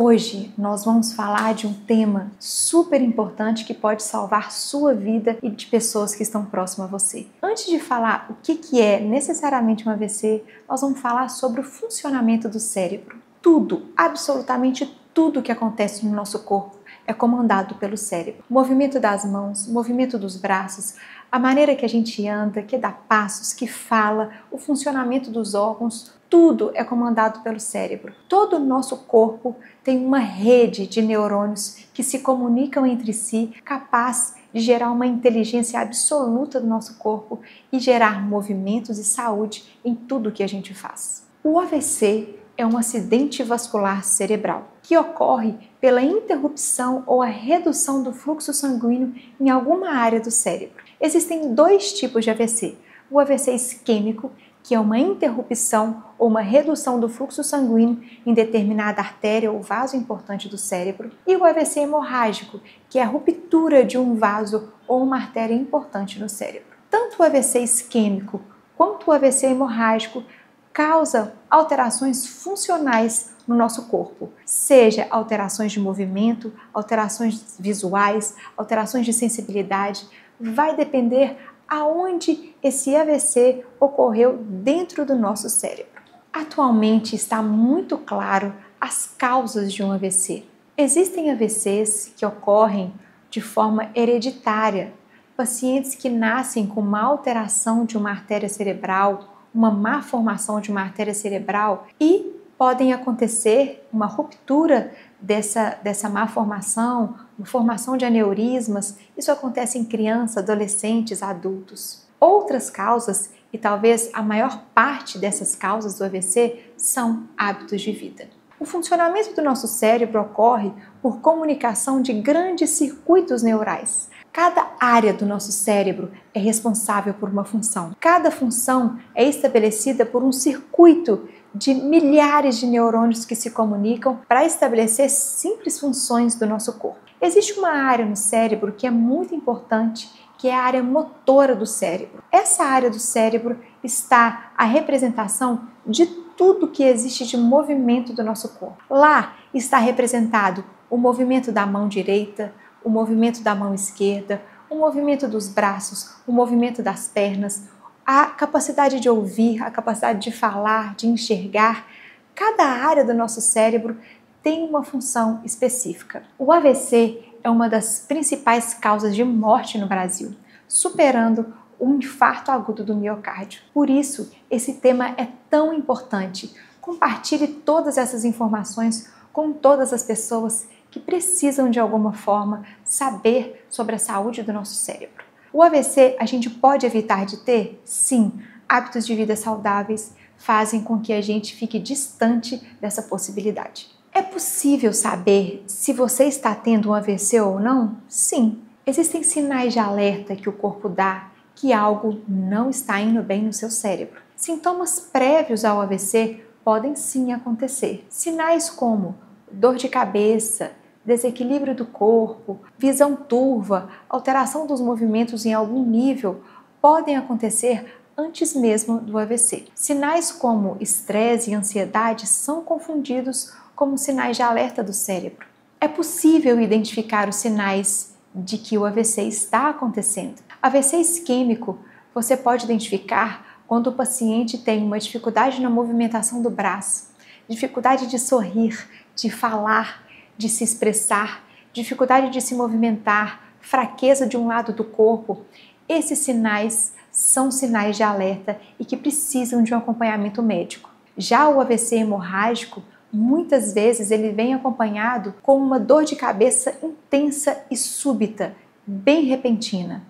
Hoje nós vamos falar de um tema super importante que pode salvar sua vida e de pessoas que estão próximas a você. Antes de falar o que é necessariamente um AVC, nós vamos falar sobre o funcionamento do cérebro. Tudo, absolutamente tudo que acontece no nosso corpo é comandado pelo cérebro. O movimento das mãos, o movimento dos braços, a maneira que a gente anda, que dá passos, que fala, o funcionamento dos órgãos, tudo é comandado pelo cérebro. Todo o nosso corpo tem uma rede de neurônios que se comunicam entre si, capaz de gerar uma inteligência absoluta do nosso corpo e gerar movimentos e saúde em tudo que a gente faz. O AVC é um acidente vascular cerebral que ocorre pela interrupção ou a redução do fluxo sanguíneo em alguma área do cérebro. Existem dois tipos de AVC. O AVC isquêmico, que é uma interrupção ou uma redução do fluxo sanguíneo em determinada artéria ou vaso importante do cérebro, e o AVC hemorrágico, que é a ruptura de um vaso ou uma artéria importante no cérebro. Tanto o AVC isquêmico quanto o AVC hemorrágico causa alterações funcionais no nosso corpo, seja alterações de movimento, alterações visuais, alterações de sensibilidade, vai depender aonde esse AVC ocorreu dentro do nosso cérebro. Atualmente está muito claro as causas de um AVC. Existem AVCs que ocorrem de forma hereditária, pacientes que nascem com uma alteração de uma artéria cerebral, uma má formação de uma artéria cerebral e podem acontecer uma ruptura dessa má formação, uma formação de aneurismas. Isso acontece em crianças, adolescentes, adultos. Outras causas, e talvez a maior parte dessas causas do AVC, são hábitos de vida. O funcionamento do nosso cérebro ocorre por comunicação de grandes circuitos neurais. Cada área do nosso cérebro é responsável por uma função. Cada função é estabelecida por um circuito de milhares de neurônios que se comunicam para estabelecer simples funções do nosso corpo. Existe uma área no cérebro que é muito importante, que é a área motora do cérebro. Essa área do cérebro está a representação de tudo que existe de movimento do nosso corpo. Lá está representado o movimento da mão direita, o movimento da mão esquerda, o movimento dos braços, o movimento das pernas, a capacidade de ouvir, a capacidade de falar, de enxergar. Cada área do nosso cérebro tem uma função específica. O AVC é uma das principais causas de morte no Brasil, superando o infarto agudo do miocárdio. Por isso, esse tema é tão importante. Compartilhe todas essas informações com todas as pessoas que precisam de alguma forma saber sobre a saúde do nosso cérebro. O AVC a gente pode evitar de ter? Sim, hábitos de vida saudáveis fazem com que a gente fique distante dessa possibilidade. É possível saber se você está tendo um AVC ou não? Sim, existem sinais de alerta que o corpo dá que algo não está indo bem no seu cérebro. Sintomas prévios ao AVC podem sim acontecer. Sinais como dor de cabeça, desequilíbrio do corpo, visão turva, alteração dos movimentos em algum nível podem acontecer antes mesmo do AVC. Sinais como estresse e ansiedade são confundidos como sinais de alerta do cérebro. É possível identificar os sinais de que o AVC está acontecendo. AVC isquêmico você pode identificar quando o paciente tem uma dificuldade na movimentação do braço, dificuldade de sorrir, de falar, de se expressar, dificuldade de se movimentar, fraqueza de um lado do corpo. Esses sinais são sinais de alerta e que precisam de um acompanhamento médico. Já o AVC hemorrágico, muitas vezes ele vem acompanhado com uma dor de cabeça intensa e súbita, bem repentina.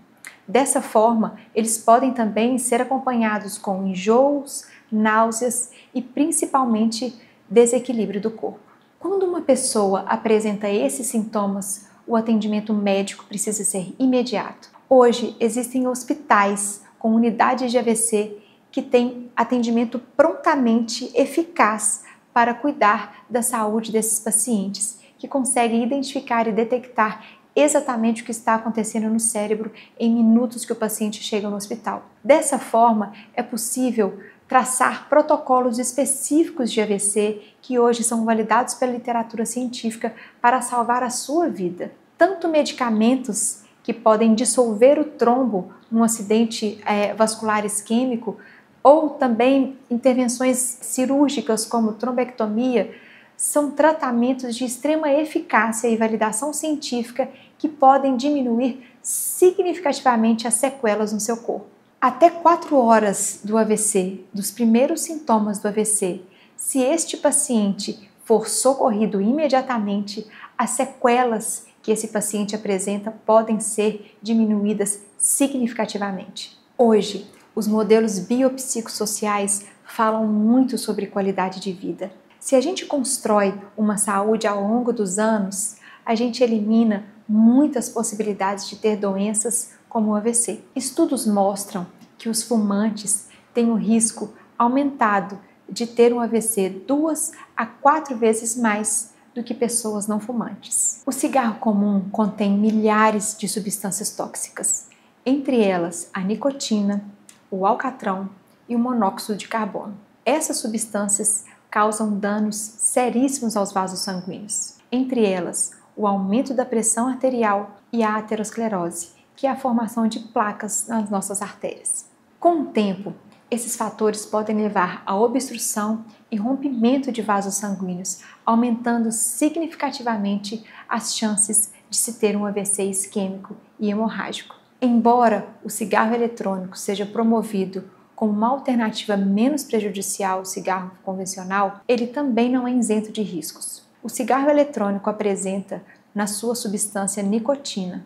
Dessa forma, eles podem também ser acompanhados com enjoos, náuseas e principalmente desequilíbrio do corpo. Quando uma pessoa apresenta esses sintomas, o atendimento médico precisa ser imediato. Hoje, existem hospitais com unidades de AVC que têm atendimento prontamente eficaz para cuidar da saúde desses pacientes, que conseguem identificar e detectar exatamente o que está acontecendo no cérebro em minutos que o paciente chega no hospital. Dessa forma, é possível traçar protocolos específicos de AVC que hoje são validados pela literatura científica para salvar a sua vida. Tanto medicamentos que podem dissolver o trombo num acidente vascular isquêmico, ou também intervenções cirúrgicas como trombectomia, são tratamentos de extrema eficácia e validação científica que podem diminuir significativamente as sequelas no seu corpo. Até 4 horas do AVC, dos primeiros sintomas do AVC, se este paciente for socorrido imediatamente, as sequelas que esse paciente apresenta podem ser diminuídas significativamente. Hoje, os modelos biopsicossociais falam muito sobre qualidade de vida. Se a gente constrói uma saúde ao longo dos anos, a gente elimina muitas possibilidades de ter doenças como o AVC. Estudos mostram que os fumantes têm um risco aumentado de ter um AVC 2 a 4 vezes mais do que pessoas não fumantes. O cigarro comum contém milhares de substâncias tóxicas, entre elas a nicotina, o alcatrão e o monóxido de carbono. Essas substâncias causam danos seríssimos aos vasos sanguíneos, entre elas o aumento da pressão arterial e a aterosclerose, que é a formação de placas nas nossas artérias. Com o tempo, esses fatores podem levar à obstrução e rompimento de vasos sanguíneos, aumentando significativamente as chances de se ter um AVC isquêmico e hemorrágico. Embora o cigarro eletrônico seja promovido como uma alternativa menos prejudicial ao cigarro convencional, ele também não é isento de riscos. O cigarro eletrônico apresenta na sua substância nicotina.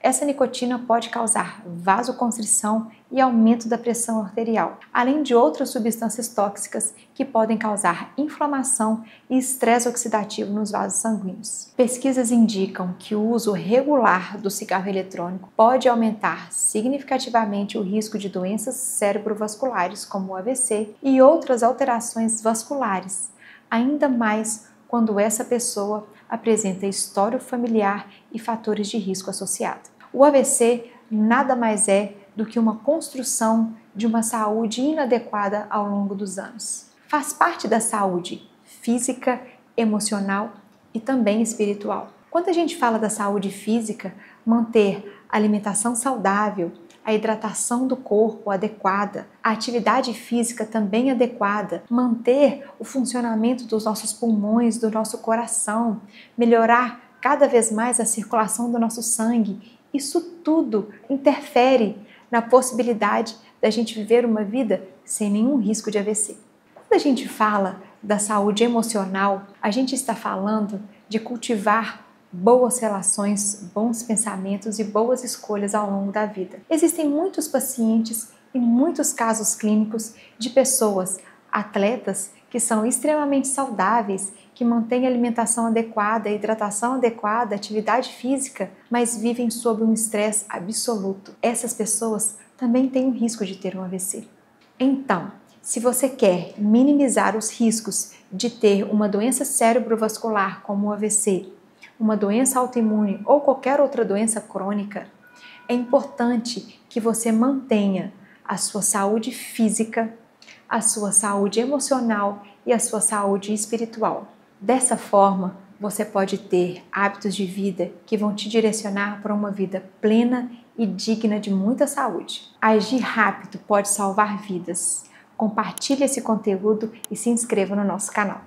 Essa nicotina pode causar vasoconstrição e aumento da pressão arterial, além de outras substâncias tóxicas que podem causar inflamação e estresse oxidativo nos vasos sanguíneos. Pesquisas indicam que o uso regular do cigarro eletrônico pode aumentar significativamente o risco de doenças cerebrovasculares, como o AVC, e outras alterações vasculares, ainda mais quando essa pessoa apresenta histórico familiar e fatores de risco associado. O AVC nada mais é do que uma construção de uma saúde inadequada ao longo dos anos. Faz parte da saúde física, emocional e também espiritual. Quando a gente fala da saúde física, manter a alimentação saudável, a hidratação do corpo adequada, a atividade física também adequada, manter o funcionamento dos nossos pulmões, do nosso coração, melhorar cada vez mais a circulação do nosso sangue, isso tudo interfere na possibilidade da gente viver uma vida sem nenhum risco de AVC. Quando a gente fala da saúde emocional, a gente está falando de cultivar boas relações, bons pensamentos e boas escolhas ao longo da vida. Existem muitos pacientes e muitos casos clínicos de pessoas, atletas, que são extremamente saudáveis, que mantêm alimentação adequada, hidratação adequada, atividade física, mas vivem sob um estresse absoluto. Essas pessoas também têm o risco de ter um AVC. Então, se você quer minimizar os riscos de ter uma doença cerebrovascular como o AVC, uma doença autoimune ou qualquer outra doença crônica, é importante que você mantenha a sua saúde física, a sua saúde emocional e a sua saúde espiritual. Dessa forma, você pode ter hábitos de vida que vão te direcionar para uma vida plena e digna de muita saúde. Agir rápido pode salvar vidas. Compartilhe esse conteúdo e se inscreva no nosso canal.